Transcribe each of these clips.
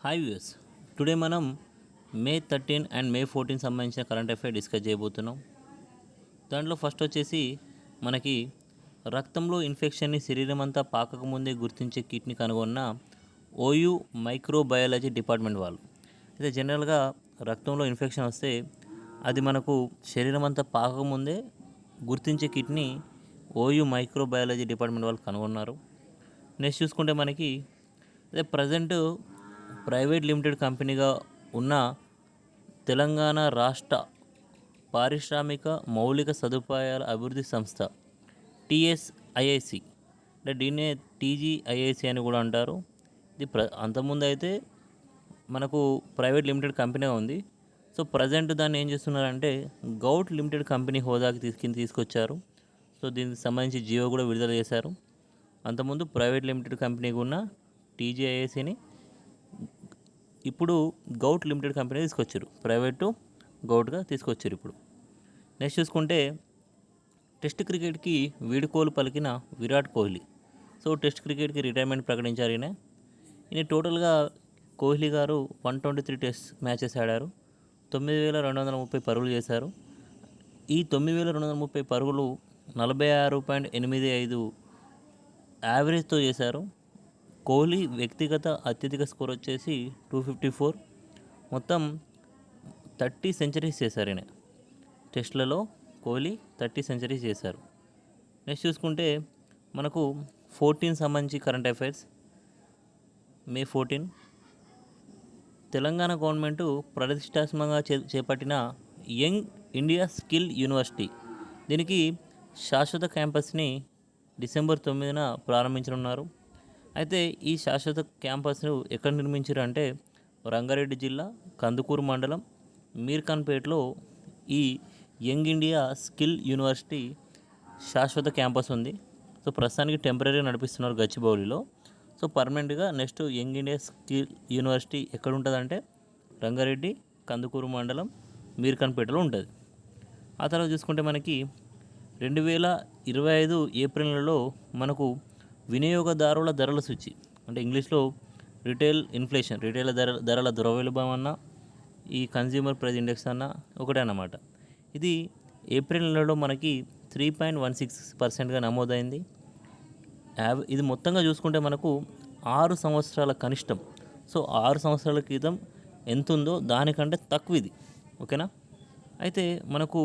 Hi views. Today మనం మే 13 and మే 14 సంబంధించిన current affair discuss చేయబోతున్నాం. దాంట్లో ఫస్ట్ వచ్చేసి మనకి రక్తంలో ఇన్ఫెక్షన్ని శరీరం అంతా పాకకముందే గుర్తించే కిట్ని కనుగొన్న ఓయూ మైక్రోబయాలజీ డిపార్ట్మెంట్ వాళ్ళు. అయితే జనరల్గా రక్తంలో ఇన్ఫెక్షన్ వస్తే అది మనకు శరీరం అంతా పాకకముందే గుర్తించే కిట్ని ఓయూ మైక్రోబయాలజీ డిపార్ట్మెంట్ వాళ్ళు కనుగొన్నారు. నెక్స్ట్ చూసుకుంటే మనకి అదే ప్రజెంట్ ప్రైవేట్ లిమిటెడ్ కంపెనీగా ఉన్న తెలంగాణ రాష్ట్ర పారిశ్రామిక మౌలిక సదుపాయాల అభివృద్ధి సంస్థ టీఎస్ఐఐసి, అంటే దీన్నే టీజీఐఐసి అని కూడా అంటారు. ఇది అంతకుముందు అయితే మనకు ప్రైవేట్ లిమిటెడ్ కంపెనీ ఉంది. సో ప్రజెంట్ దాన్ని ఏం చేస్తున్నారంటే గౌట్ లిమిటెడ్ కంపెనీ హోదాకి తీసుకొచ్చారు. సో దీనికి సంబంధించి జియో కూడా విడుదల చేశారు. అంతకుముందు ప్రైవేట్ లిమిటెడ్ కంపెనీగా ఉన్న టీజీఐఐసిని ఇప్పుడు గౌట్ లిమిటెడ్ కంపెనీ తీసుకొచ్చారు, ప్రైవేటు గౌట్గా తీసుకొచ్చారు ఇప్పుడు. నెక్స్ట్ చూసుకుంటే టెస్ట్ క్రికెట్కి వీడుకోలు పలికిన విరాట్ కోహ్లీ. సో టెస్ట్ క్రికెట్కి రిటైర్మెంట్ ప్రకటించారు ఈయన టోటల్గా కోహ్లీ గారు 123 టెస్ట్ మ్యాచెస్ ఆడారు, 9,230 పరుగులు చేశారు. ఈ 9,230 పరుగులు 46.85 యావరేజ్తో చేశారు. కోహ్లీ వ్యక్తిగత అత్యధిక స్కోర్ వచ్చేసి 254. మొత్తం 30 సెంచరీస్ చేశారు ఈయన. టెస్ట్లలో కోహ్లీ 30 సెంచరీస్ చేశారు. నెక్స్ట్ చూసుకుంటే మనకు 14 సంబంధించి కరెంట్ అఫైర్స్. మే 14 తెలంగాణ గవర్నమెంటు ప్రతిష్టాత్మకంగా చేపట్టిన యంగ్ ఇండియా స్కిల్ యూనివర్సిటీ, దీనికి శాశ్వత క్యాంపస్ని డిసెంబర్ 9న ప్రారంభించనున్నారు. అయితే ఈ శాశ్వత క్యాంపస్ను ఎక్కడ నిర్మించారు అంటే రంగారెడ్డి జిల్లా కందుకూరు మండలం మీర్ఖాన్పేటలో ఈ యంగ్ ఇండియా స్కిల్ యూనివర్సిటీ శాశ్వత క్యాంపస్ ఉంది. సో ప్రస్తుతానికి టెంపరీ నడిపిస్తున్నారు గచ్చిబౌలిలో. సో పర్మనెంట్గా next young India skill university ఎక్కడ ఉంటుందంటే రంగారెడ్డి కందుకూరు మండలం మీర్ఖాన్పేటలో ఉంటుంది. ఆ తర్వాత చూసుకుంటే మనకి 2025 ఏప్రిల్ నెలలో మనకు వినియోగదారుల ధరల సూచి, అంటే ఇంగ్లీష్లో రిటైల్ ఇన్ఫ్లేషన్, రిటైల్ ధరల ద్రవ్యోల్బణం అన్న ఈ కన్జ్యూమర్ ప్రైస్ ఇండెక్స్ అన్న ఒకటే అన్నమాట. ఇది ఏప్రిల్ నెలలో మనకి 3.16%గా నమోదైంది. ఇది మొత్తంగా చూసుకుంటే మనకు 6 సంవత్సరాల కనిష్టం. సో 6 సంవత్సరాల క్రితం ఎంత ఉందో దానికంటే తక్కువ ఇది, ఓకేనా. అయితే మనకు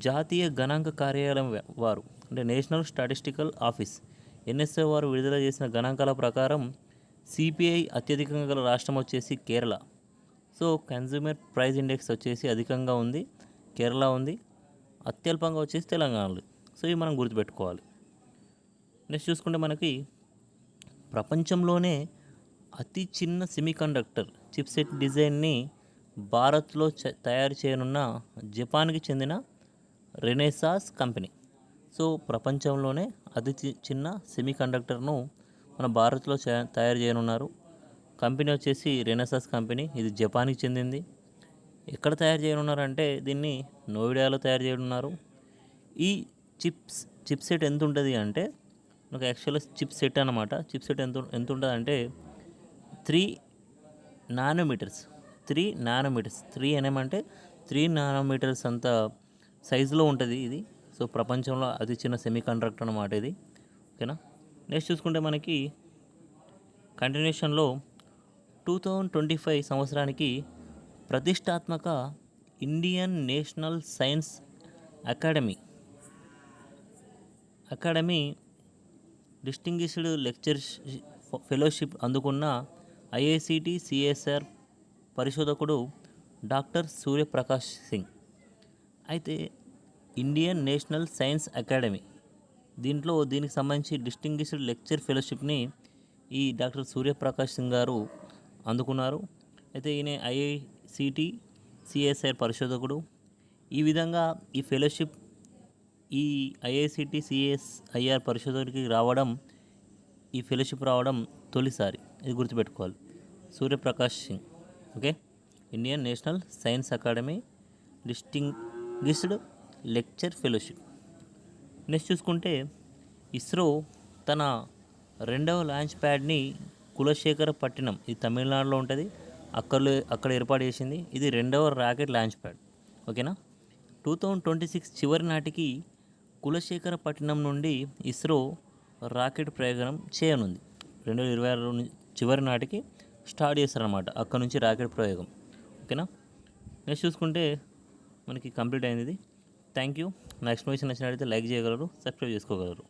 జాతీయ గణాంక కార్యాలయం వారు, అంటే నేషనల్ స్టాటిస్టికల్ ఆఫీస్ ఎన్ఎస్ఏ వారు విడుదల చేసిన గణాంకాల ప్రకారం సిపిఐ అత్యధికంగా గల రాష్ట్రం వచ్చేసి Kerala. So consumer price index వచ్చేసి అధికంగా ఉంది, కేరళ ఉంది. అత్యల్పంగా వచ్చేసి తెలంగాణలో. సో ఇవి మనం గుర్తుపెట్టుకోవాలి. నెక్స్ట్ చూసుకుంటే మనకి ప్రపంచంలోనే అతి చిన్న సెమీకండక్టర్ చిప్సెట్ డిజైన్ని భారత్లో తయారు చేయనున్న జపాన్కి చెందిన రెనెసాస్ కంపెనీ. సో ప్రపంచంలోనే అతి చిన్న సెమీకండక్టర్ను మన భారత్లో తయారు చేయనున్నారు. కంపెనీ వచ్చేసి రెనెసాస్ కంపెనీ, ఇది జపాన్కి చెందింది. ఎక్కడ తయారు చేయనున్నారంటే దీన్ని నోయిడాలో తయారు చేయనున్నారు. ఈ చిప్ సెట్ ఎంత ఉంటుంది అంటే మనకు యాక్చువల్గా చిప్ సెట్ అన్నమాట. చిప్ సెట్ ఎంత ఉంటుంది అంటే 3 నానోమీటర్స్. 3 nm అంటే 3 నానోమీటర్స్ అంత సైజులో ఉంటుంది ఇది. సో ప్రపంచంలో అతి చిన్న సెమీకండక్టర్ అన్నమాట ఇది, ఓకేనా. నెక్స్ట్ చూసుకుంటే మనకి కంటిన్యూషన్లో 2025 సంవత్సరానికి ప్రతిష్టాత్మక Indian national science academy distinguished lecture fellowship అందుకున్న ఐఐసిటి సిఎస్ఆర్ పరిశోధకుడు డాక్టర్ సూర్యప్రకాష్ సింగ్. అయితే ఇండియన్ నేషనల్ సైన్స్ అకాడమీ దీనికి సంబంధించి డిస్టింగ్విష్డ్ లెక్చర్ ఫెలోషిప్ని ఈ డాక్టర్ సూర్యప్రకాష్ సింగ్ గారు అందుకున్నారు. అయితే ఈయన ఐఐసిటి సిఎస్ఐఆర్ పరిశోధకుడు. ఈ విధంగా ఈ ఫెలోషిప్ ఈ ఐఐసిటి సిఎస్ఐఆర్ పరిశోధకుడికి ఈ ఫెలోషిప్ రావడం తొలిసారి, ఇది గుర్తుపెట్టుకోవాలి. Suryaprakash Singh, okay. Indian national science academy distinguished lecture fellowship. Next చూసుకుంటే ఇస్రో తన 2వ లాంచ్ ప్యాడ్ని కులశేఖరపట్నం, ఇది తమిళనాడులో ఉంటుంది. అక్కడ ఏర్పాటు చేసింది. ఇది 2వ రాకెట్ లాంచ్ ప్యాడ్. ఓకేనా. 2026 చివరి నాటికి కులశేఖరపట్నం నుండి ఇస్రో రాకెట్ ప్రయోగం చేయనుంది. 2026 చివరి నాటికి స్టార్ట్ చేస్తారనమాట అక్కడ నుంచి రాకెట్ ప్రయోగం. ఓకేనా. నెక్స్ట్ చూసుకుంటే మనకి కంప్లీట్ అయింది ఇది. Thank you. నా ఎక్స్ప్లెనేషన్ నచ్చినట్లయితే లైక్ చేయగలరు, సబ్స్క్రైబ్ చేసుకోగలరు.